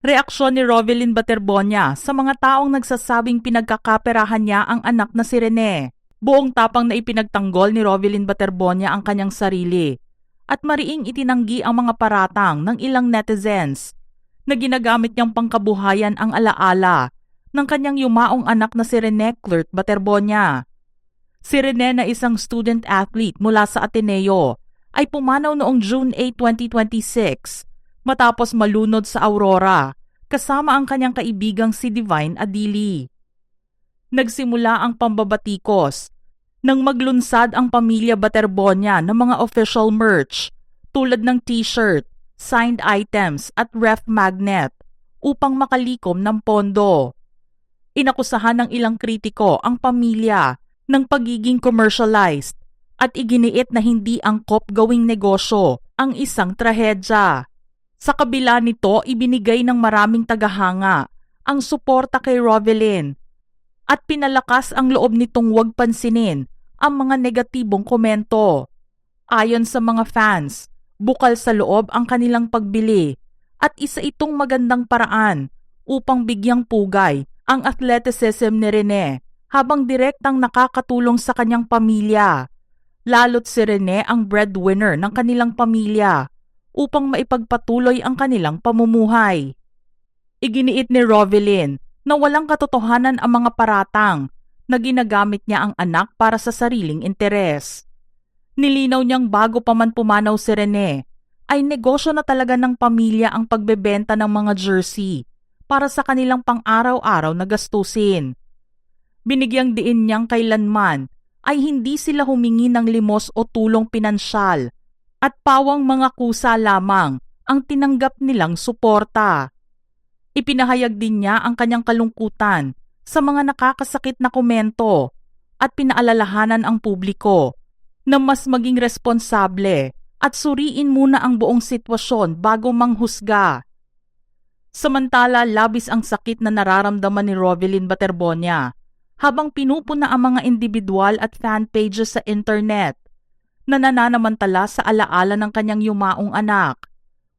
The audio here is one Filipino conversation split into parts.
Reaksyon ni Rovelyn Baterbonia sa mga taong nagsasabing pinagkakaperahan niya ang anak na si Rene. Buong tapang na ipinagtanggol ni Rovelyn Baterbonia ang kanyang sarili at mariing itinanggi ang mga paratang ng ilang netizens na ginagamit niyang pangkabuhayan ang alaala ng kanyang yumaong anak na si Rene Clert Baterbonia. Si Rene na isang student athlete mula sa Ateneo ay pumanaw noong June 8, 2026 matapos malunod sa Aurora kasama ang kanyang kaibigang si Divine Adili. Nagsimula ang pambabatikos nang maglunsad ang pamilya Baterbonia ng mga official merch tulad ng t-shirt, signed items at ref magnet upang makalikom ng pondo. Inakusahan ng ilang kritiko ang pamilya ng pagiging commercialized at iginiit na hindi angkop gawing negosyo ang isang trahedya. Sa kabila nito, ibinigay ng maraming tagahanga ang suporta kay Rovelyn at pinalakas ang loob nitong huwag pansinin ang mga negatibong komento. Ayon sa mga fans, bukal sa loob ang kanilang pagbili at isa itong magandang paraan upang bigyang pugay ang athleticism ni Rene habang direktang nakakatulong sa kanyang pamilya. Lalo't si Rene ang breadwinner ng kanilang pamilya upang maipagpatuloy ang kanilang pamumuhay. Iginiit ni Rovelyn na walang katotohanan ang mga paratang na ginagamit niya ang anak para sa sariling interes. Nilinaw niyang bago pa man pumanaw si Rene, ay negosyo na talaga ng pamilya ang pagbebenta ng mga jersey para sa kanilang pang-araw-araw na gastusin. Binigyang diin niyang kailanman ay hindi sila humingi ng limos o tulong pinansyal at pawang mga kusa lamang ang tinanggap nilang suporta. Ipinahayag din niya ang kanyang kalungkutan sa mga nakakasakit na komento at pinaalalahanan ang publiko na mas maging responsable at suriin muna ang buong sitwasyon bago manghusga. Samantala, labis ang sakit na nararamdaman ni Rovelyn Baterbonia habang pinupuna ang mga individual at fan pages sa internet na nananamantala sa alaala ng kanyang yumaong anak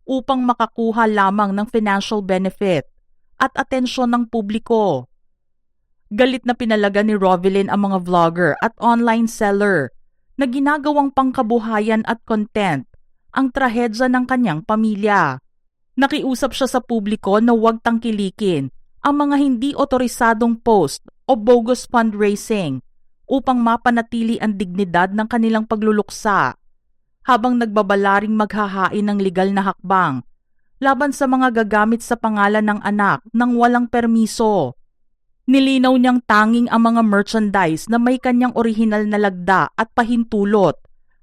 upang makakuha lamang ng financial benefit at atensyon ng publiko. Galit na pinalaga ni Rovelyn ang mga vlogger at online seller na ginagawang pangkabuhayan at content ang trahedya ng kanyang pamilya. Nakiusap siya sa publiko na huwag tangkilikin ang mga hindi otorisadong post o bogus fundraising upang mapanatili ang dignidad ng kanilang pagluluksa habang nagbabalaring maghahain ng legal na hakbang laban sa mga gagamit sa pangalan ng anak nang walang permiso. Nilinaw niyang tanging ang mga merchandise na may kanyang orihinal na lagda at pahintulot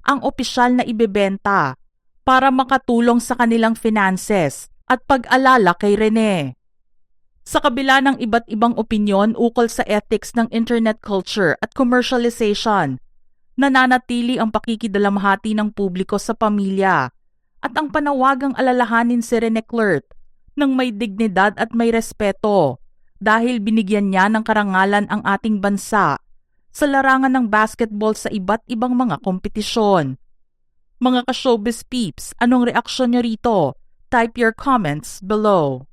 ang opisyal na ibebenta para makatulong sa kanilang finances at pag-alala kay Rene. Sa kabila ng iba't ibang opinyon ukol sa ethics ng internet culture at commercialization, nananatili ang pakikidalamhati ng publiko sa pamilya at ang panawagang alalahanin si Rene Clert ng may dignidad at may respeto dahil binigyan niya ng karangalan ang ating bansa sa larangan ng basketball sa iba't ibang mga kompetisyon. Mga ka-showbiz peeps, anong reaksyon niyo rito? Type your comments below.